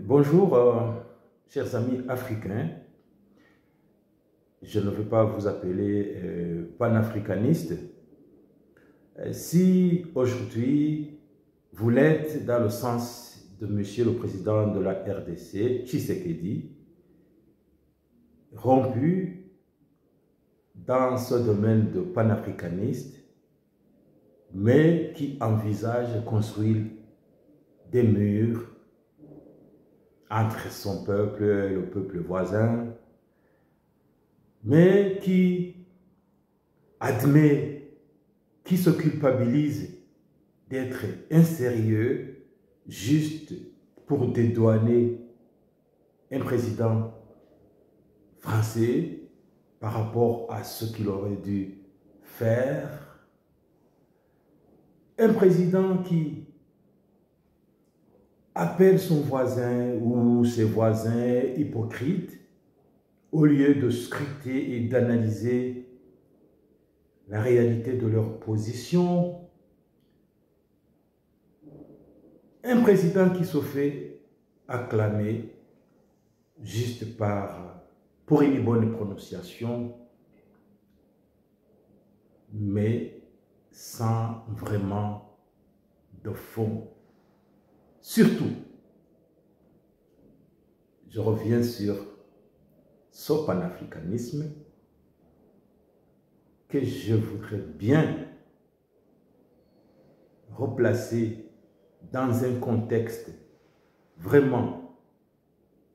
Bonjour, chers amis africains. Je ne veux pas vous appeler panafricaniste. Si aujourd'hui vous l'êtes dans le sens de Monsieur le Président de la RDC, Tshisekedi, rompu dans ce domaine de panafricaniste, mais qui envisage de construire des murs entre son peuple et le peuple voisin, mais qui admet, qui se culpabilise d'être insérieux juste pour dédouaner un président français par rapport à ce qu'il aurait dû faire. Un président qui appelle son voisin ou ses voisins hypocrites au lieu de scruter et d'analyser la réalité de leur position. Un président qui se fait acclamer juste pour une bonne prononciation, mais sans vraiment de fond. Surtout, je reviens sur ce panafricanisme que je voudrais bien replacer dans un contexte vraiment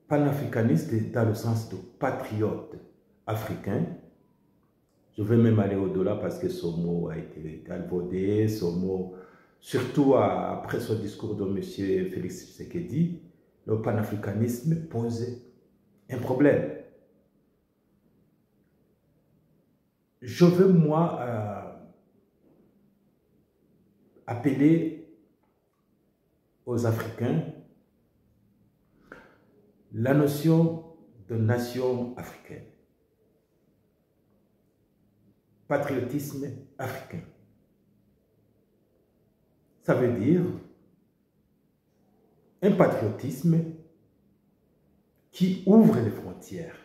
panafricaniste dans le sens de patriote africain. Je vais même aller au-delà parce que ce mot a été galvaudé, ce mot, surtout après ce discours de M. Félix Tshisekedi, le panafricanisme pose un problème. Je veux, moi, appeler aux Africains la notion de nation africaine, patriotisme africain. Ça veut dire un patriotisme qui ouvre les frontières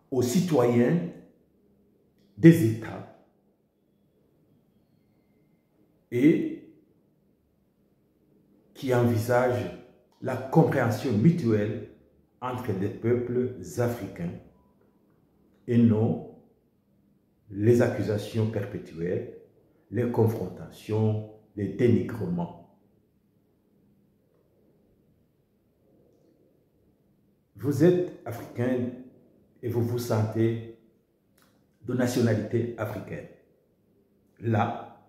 aux citoyens des États et qui envisage la compréhension mutuelle entre les peuples africains et non les accusations perpétuelles, les confrontations, les dénigrements. Vous êtes africain et vous vous sentez de nationalité africaine. Là,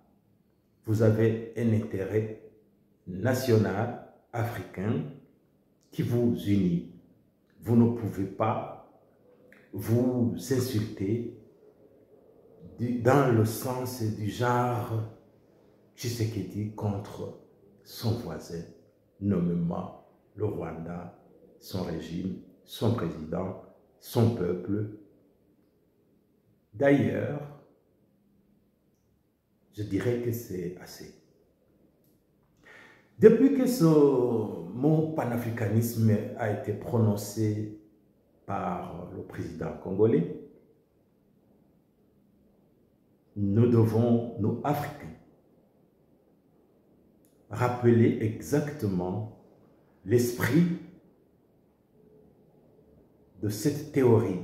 vous avez un intérêt national africain qui vous unit. Vous ne pouvez pas vous insulter dans le sens du genre Tshisekedi contre son voisin, nommément le Rwanda, son régime, son président, son peuple. D'ailleurs, je dirais que c'est assez. Depuis que ce mot panafricanisme a été prononcé par le président congolais, nous devons, nous Africains, rappeler exactement l'esprit de cette théorie,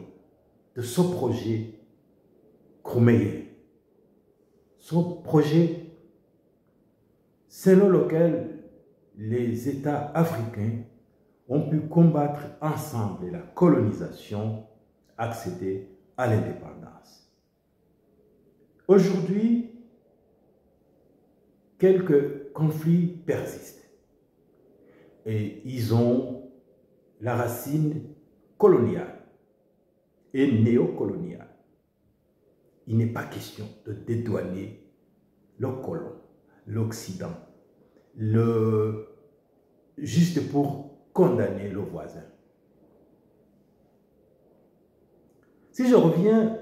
de ce projet Kouméé. Ce projet selon lequel les États africains ont pu combattre ensemble la colonisation, accéder à l'indépendance. Aujourd'hui, quelques conflits persistent et ils ont la racine coloniale et néocoloniale. Il n'est pas question de dédouaner le colon, l'Occident, juste pour condamner le voisin. Si je reviens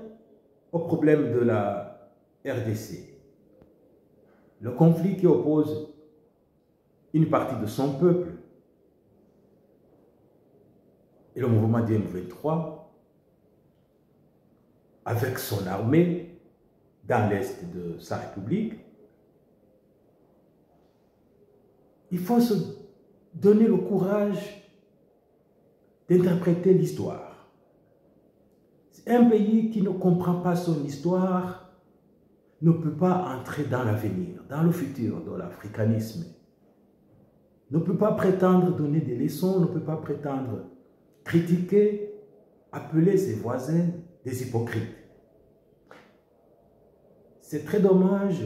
au problème de la RDC, le conflit qui oppose une partie de son peuple et le mouvement du M23, avec son armée dans l'est de sa république, il faut se donner le courage d'interpréter l'histoire. Un pays qui ne comprend pas son histoire ne peut pas entrer dans l'avenir, dans le futur de l'africanisme. Ne peut pas prétendre donner des leçons, ne peut pas prétendre critiquer, appeler ses voisins des hypocrites. C'est très dommage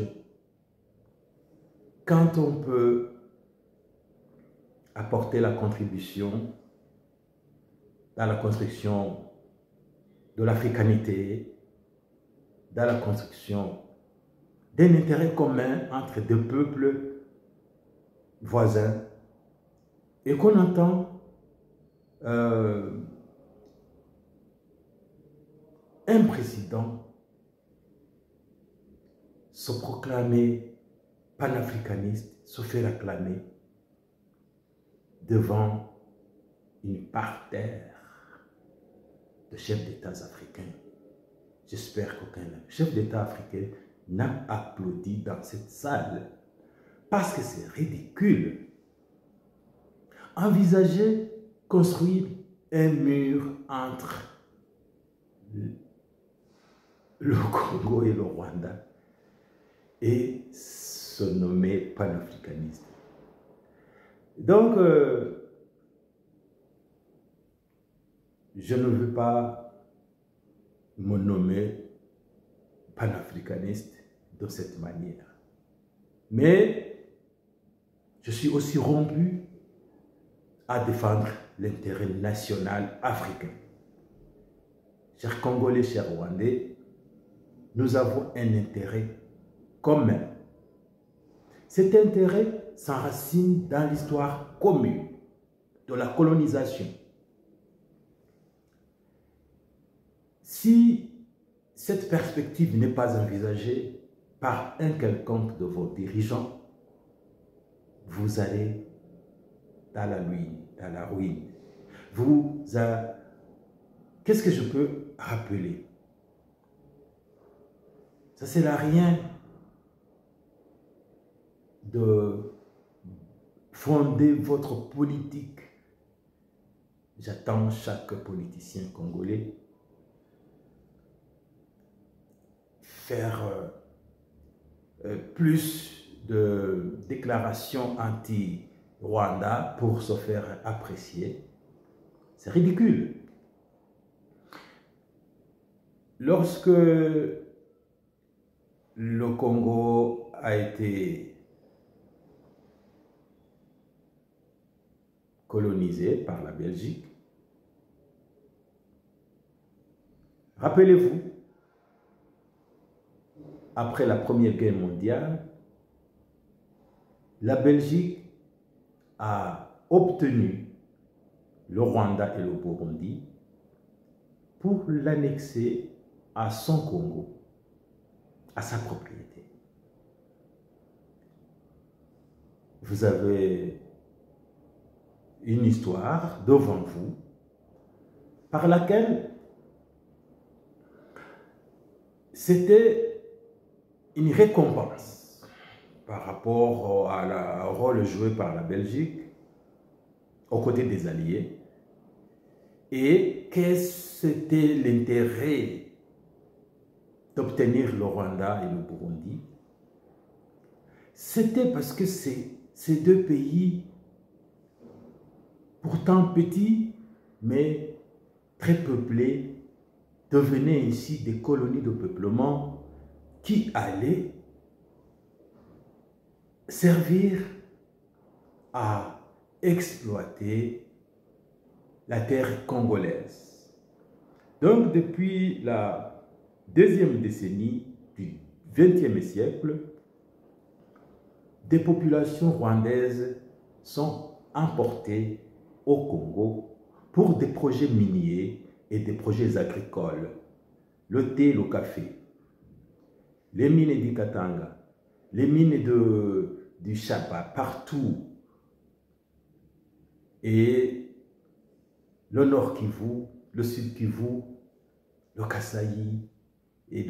quand on peut apporter la contribution dans la construction de l'africanité, dans la construction d'un intérêt commun entre deux peuples voisins, et qu'on entend un président se proclamer panafricaniste, se faire acclamer devant une parterre de chefs d'État africains. J'espère qu'aucun chef d'État africain n'a applaudi dans cette salle, parce que c'est ridicule. Envisager construire un mur entre le Congo et le Rwanda et se nommer panafricaniste. Donc, je ne veux pas me nommer panafricaniste de cette manière. Mais je suis aussi rompu à défendre l'intérêt national africain. Chers Congolais, chers Rwandais, nous avons un intérêt commun. Cet intérêt s'enracine dans l'histoire commune de la colonisation. Si cette perspective n'est pas envisagée par un quelconque de vos dirigeants, vous allez dans la ruine, dans la ruine. Qu'est-ce que je peux rappeler? Ça ne sert à rien de fonder votre politique. J'attends chaque politicien congolais faire plus de déclarations anti-Rwanda pour se faire apprécier. C'est ridicule. Lorsque le Congo a été colonisé par la Belgique, rappelez-vous, après la Première Guerre mondiale, la Belgique a obtenu le Rwanda et le Burundi pour l'annexer à son Congo, à sa propriété. Vous avez une histoire devant vous par laquelle c'était une récompense par rapport au rôle joué par la Belgique aux côtés des Alliés, et que c'était l'intérêt d'obtenir le Rwanda et le Burundi. C'était parce que ces deux pays, pourtant petits, mais très peuplés, devenaient ici des colonies de peuplement qui allaient servir à exploiter la terre congolaise. Donc, depuis la deuxième décennie du XXe siècle, des populations rwandaises sont importées au Congo pour des projets miniers et des projets agricoles, le thé, le café, les mines du Katanga, les mines du Chapa, partout. Et le Nord Kivu, le Sud Kivu, le Kasaï et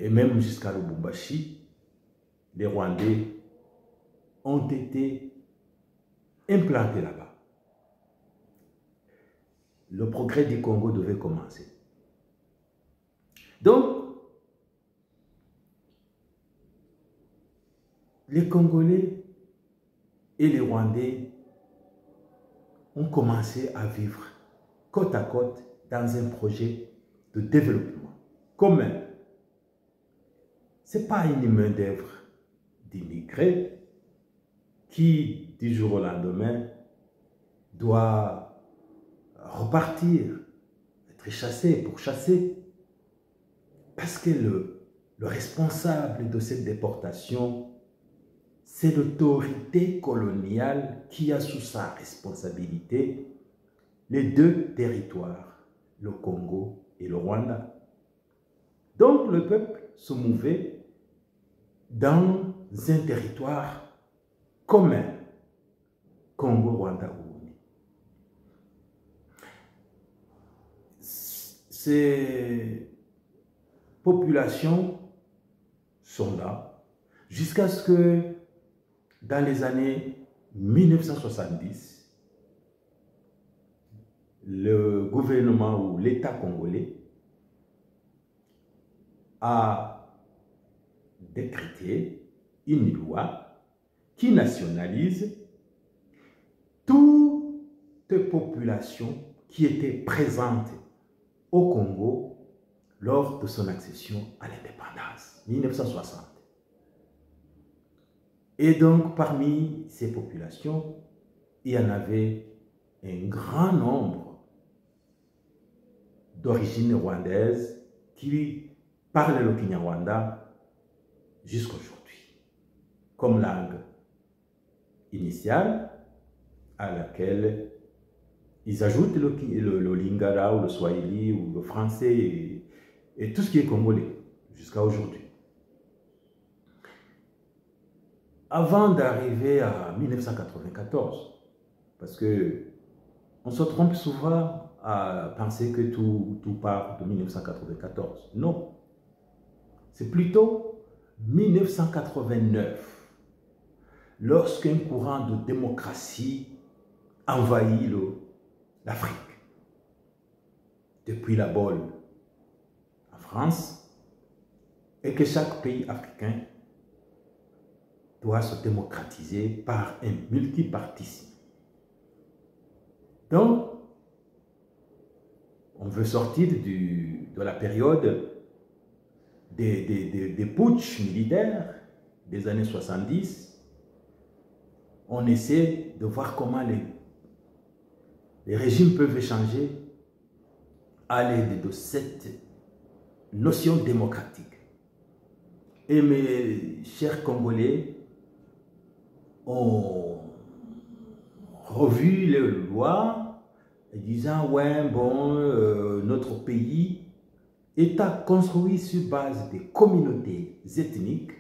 même jusqu'à Lubumbashi, les Rwandais ont été implantés là-bas. Le progrès du Congo devait commencer. Donc, les Congolais et les Rwandais ont commencé à vivre côte à côte dans un projet de développement commun. Ce n'est pas une main-d'œuvre d'immigrés qui, du jour au lendemain, doit repartir, être chassé pour chasser. Parce que le responsable de cette déportation, c'est l'autorité coloniale qui a sous sa responsabilité les deux territoires, le Congo et le Rwanda. Donc le peuple se mouvait dans un territoire commun, Congo-Rwanda-Urundi. Ces populations sont là jusqu'à ce que dans les années 1970, le gouvernement ou l'État congolais a décrété une loi qui nationalise toute population qui était présente au Congo lors de son accession à l'indépendance, 1960. Et donc, parmi ces populations, il y en avait un grand nombre d'origine rwandaise qui parlent le Kinyarwanda jusqu'aujourd'hui, comme langue initiale à laquelle ils ajoutent le lingala ou le swahili ou le français et tout ce qui est congolais jusqu'à aujourd'hui. Avant d'arriver à 1994, parce que on se trompe souvent à penser que tout part de 1994. Non, c'est plutôt 1989, lorsqu'un courant de démocratie envahit l'Afrique. Depuis la Bolle en France, et que chaque pays africain doit se démocratiser par un multipartisme. Donc, on veut sortir de la période des putschs militaires des années 70. On essaie de voir comment les régimes peuvent changer à l'aide de cette notion démocratique. Et mes chers Congolais ont revu les lois disant ouais bon notre pays est construit sur base des communautés ethniques.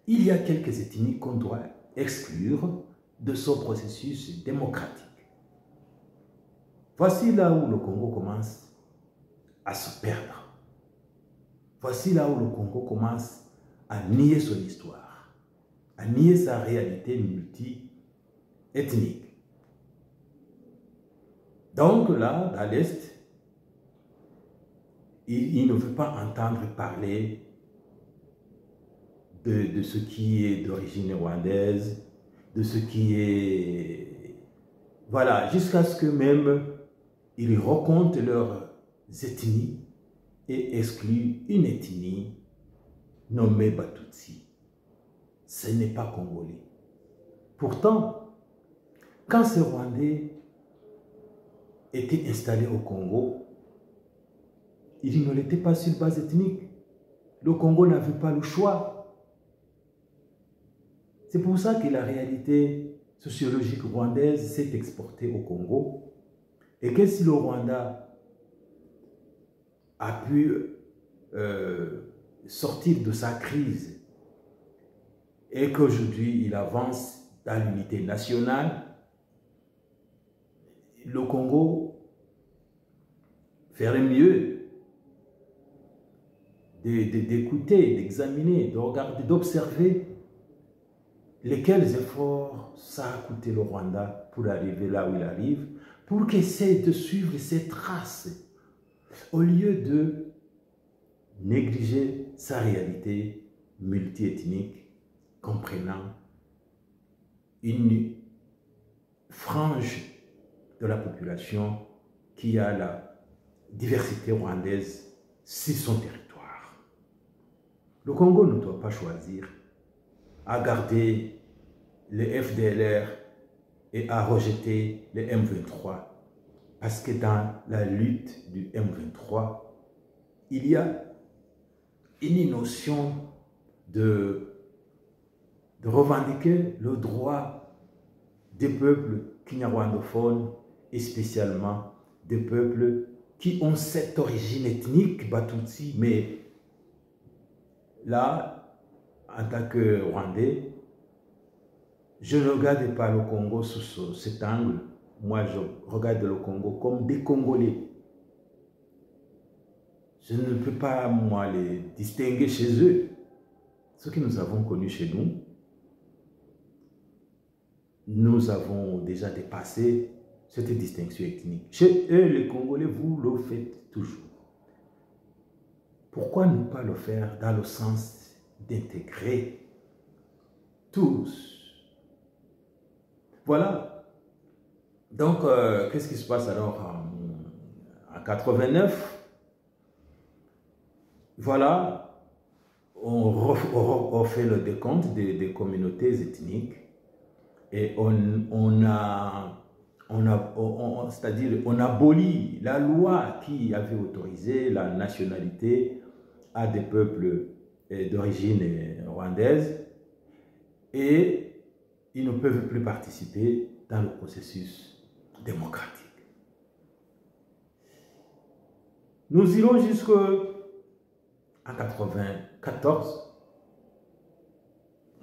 Il y a quelques ethnies qu'on doit exclure de ce processus démocratique. Voici là où le Congo commence à se perdre. Voici là où le Congo commence à nier son histoire, à nier sa réalité multi-ethnique. Donc là, dans l'Est, il ne veut pas entendre parler de ce qui est d'origine rwandaise, de ce qui est... Voilà, jusqu'à ce que même ils recomptent leurs ethnies et excluent une ethnie nommée Batutsi. Ce n'est pas congolais. Pourtant, quand ces Rwandais étaient installés au Congo, ils ne l'étaient pas sur base ethnique. Le Congo n'avait pas le choix. C'est pour ça que la réalité sociologique rwandaise s'est exportée au Congo et que si le Rwanda a pu sortir de sa crise et qu'aujourd'hui il avance dans l'unité nationale, le Congo ferait mieux d'écouter, d'examiner, de regarder, d'observer lesquels efforts ça a coûté le Rwanda pour arriver là où il arrive, pour qu'il essaie de suivre ses traces, au lieu de négliger sa réalité multiethnique, comprenant une frange de la population qui a la diversité rwandaise sur son territoire. Le Congo ne doit pas choisir à garder les FDLR et à rejeter les M23, parce que dans la lutte du M23, il y a une notion de revendiquer le droit des peuples kinyarwandophones et spécialement des peuples qui ont cette origine ethnique Batutsi, mais là, en tant que Rwandais, je ne regarde pas le Congo sous cet angle. Moi, je regarde le Congo comme des Congolais. Je ne peux pas, moi, les distinguer chez eux. Ce que nous avons connu chez nous, nous avons déjà dépassé cette distinction ethnique. Chez eux, les Congolais, vous le faites toujours. Pourquoi ne pas le faire dans le sens d'intégrer tous? Voilà. Donc, qu'est-ce qui se passe alors en 89? Voilà, on refait le décompte des communautés ethniques et c'est-à-dire on abolit la loi qui avait autorisé la nationalité à des peuples d'origine rwandaise et ils ne peuvent plus participer dans le processus démocratique. Nous irons jusqu'en 1994.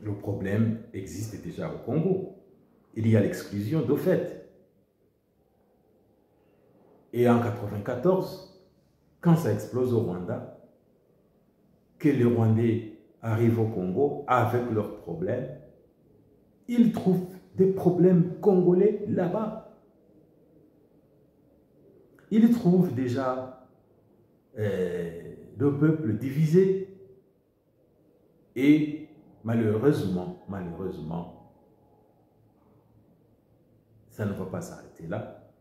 Le problème existe déjà au Congo. Il y a l'exclusion de fait. Et en 1994, quand ça explose au Rwanda, que les Rwandais arrivent au Congo avec leurs problèmes, ils trouvent des problèmes congolais là-bas. Ils trouvent déjà le peuple divisé. Et malheureusement, ça ne va pas s'arrêter là.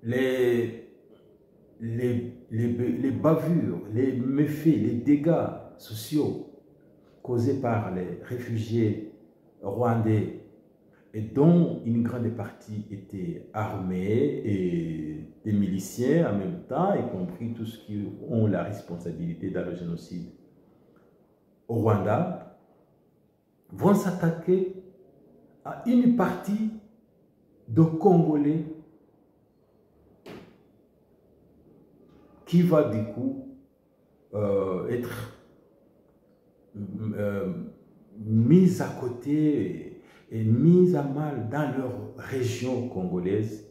Les bavures, les méfaits, les dégâts sociaux causés par les réfugiés rwandais et dont une grande partie était armée et des miliciens en même temps, y compris tous ceux qui ont la responsabilité dans le génocide au Rwanda, vont s'attaquer à une partie de Congolais qui va du coup être mise à côté et mise à mal dans leur région congolaise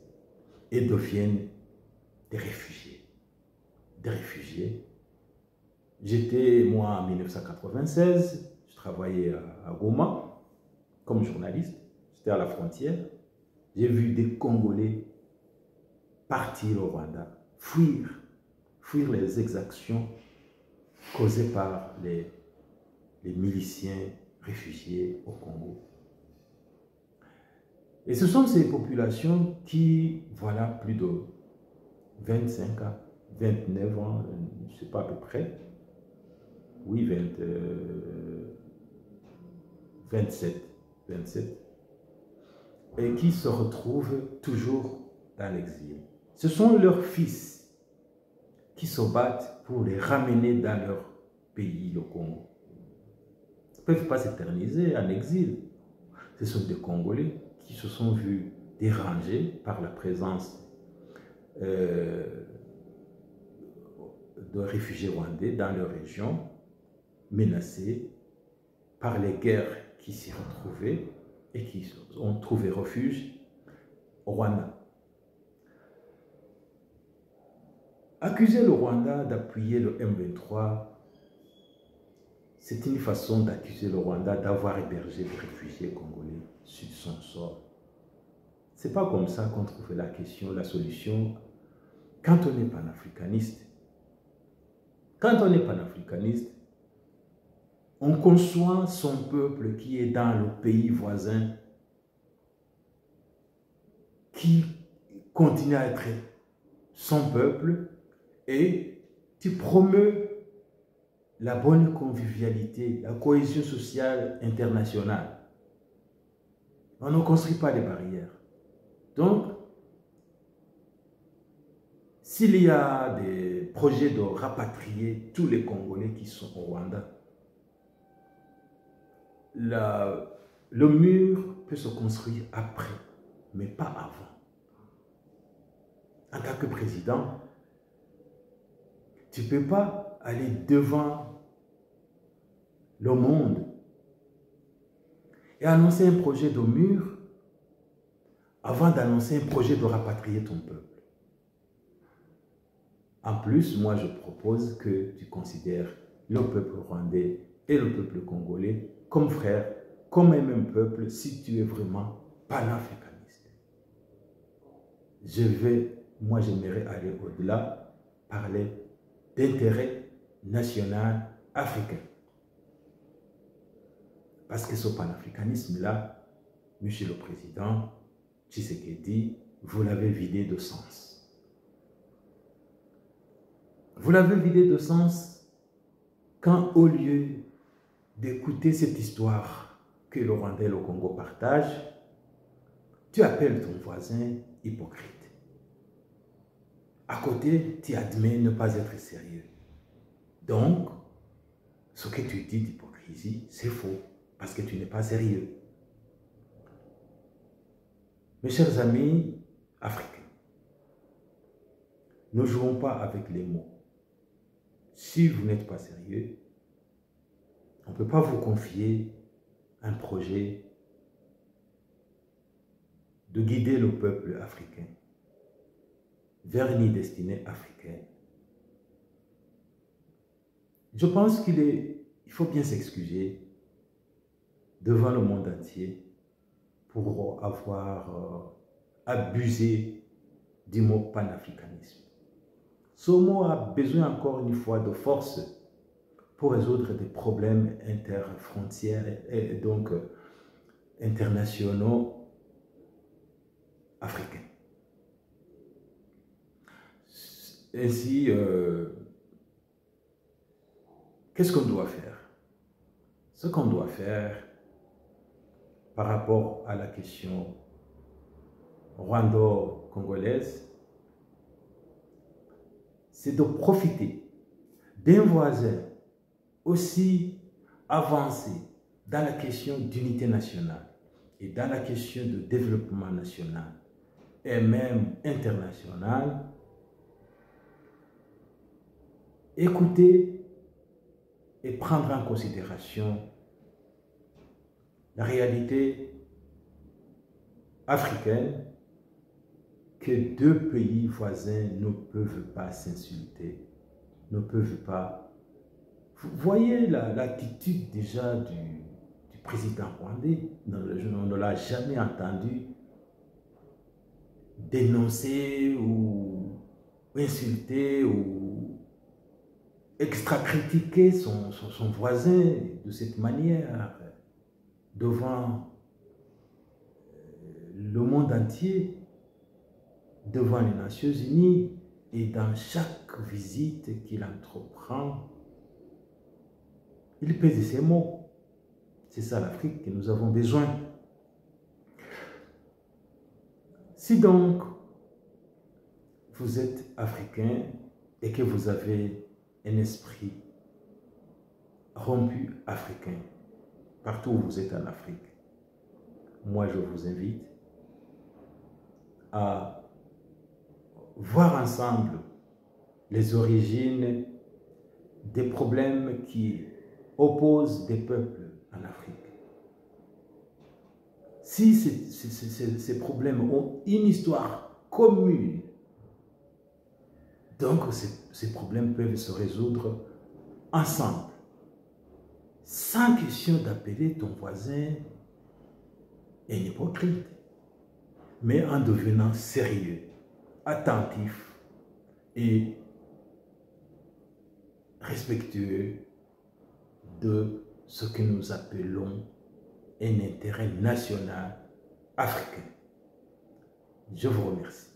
et deviennent des réfugiés. Des réfugiés. J'étais, moi, en 1996, je travaillais à Goma comme journaliste, j'étais à la frontière. J'ai vu des Congolais partir au Rwanda, fuir les exactions causées par les miliciens réfugiés au Congo. Et ce sont ces populations qui, voilà, plus de 25 ans, 29 ans, je ne sais pas à peu près, oui, 27, et qui se retrouvent toujours dans l'exil. Ce sont leurs fils qui se battent pour les ramener dans leur pays, le Congo. Ils ne peuvent pas s'éterniser en exil. Ce sont des Congolais qui se sont vus dérangés par la présence de réfugiés rwandais dans leur région, menacés par les guerres qui s'y retrouvaient et qui ont trouvé refuge au Rwanda. Accuser le Rwanda d'appuyer le M23, c'est une façon d'accuser le Rwanda d'avoir hébergé des réfugiés congolais sur son sol. Ce n'est pas comme ça qu'on trouve la solution quand on est panafricaniste. Quand on est panafricaniste, on conçoit son peuple qui est dans le pays voisin, qui continue à être son peuple, et tu promeus la bonne convivialité, la cohésion sociale internationale. On ne construit pas des barrières. Donc, s'il y a des projets de rapatrier tous les Congolais qui sont au Rwanda, le mur peut se construire après, mais pas avant. En tant que président, tu ne peux pas aller devant le monde et annoncer un projet de mur avant d'annoncer un projet de rapatrier ton peuple. En plus, moi je propose que tu considères le peuple rwandais et le peuple congolais comme frères, comme un même peuple, si tu es vraiment panafricaniste. Moi j'aimerais aller au-delà, parler d'intérêt national africain. Parce que ce panafricanisme-là, Monsieur le Président Tshisekedi, vous l'avez vidé de sens. Vous l'avez vidé de sens quand, au lieu d'écouter cette histoire que le Rwanda et le Congo partagent, tu appelles ton voisin hypocrite. À côté, tu admets ne pas être sérieux. Donc, ce que tu dis d'hypocrisie, c'est faux, parce que tu n'es pas sérieux. Mes chers amis africains, ne jouons pas avec les mots. Si vous n'êtes pas sérieux, on ne peut pas vous confier un projet de guider le peuple africain vers une destinée africaine. Je pense qu'il faut bien s'excuser devant le monde entier pour avoir abusé du mot panafricanisme. Ce mot a besoin encore une fois de force pour résoudre des problèmes interfrontières et donc internationaux africains. Ainsi, qu'est-ce qu'on doit faire? Ce qu'on doit faire par rapport à la question rwando-congolaise, c'est de profiter d'un voisin aussi avancé dans la question d'unité nationale et dans la question de développement national et même international. Écouter et prendre en considération la réalité africaine que deux pays voisins ne peuvent pas s'insulter, ne peuvent pas. Vous voyez l'attitude déjà du président rwandais, on ne l'a jamais entendu dénoncer ou insulter ou extra-critiquer son voisin de cette manière devant le monde entier, devant les Nations Unies et dans chaque visite qu'il entreprend. Il pèse ses mots. C'est ça l'Afrique que nous avons besoin. Si donc vous êtes africain et que vous avez un esprit rompu africain, partout où vous êtes en Afrique, moi je vous invite à voir ensemble les origines des problèmes qui opposent des peuples en Afrique. si ces problèmes ont une histoire commune, donc ces problèmes peuvent se résoudre ensemble, sans question d'appeler ton voisin un hypocrite, mais en devenant sérieux, attentif et respectueux de ce que nous appelons un intérêt national africain. Je vous remercie.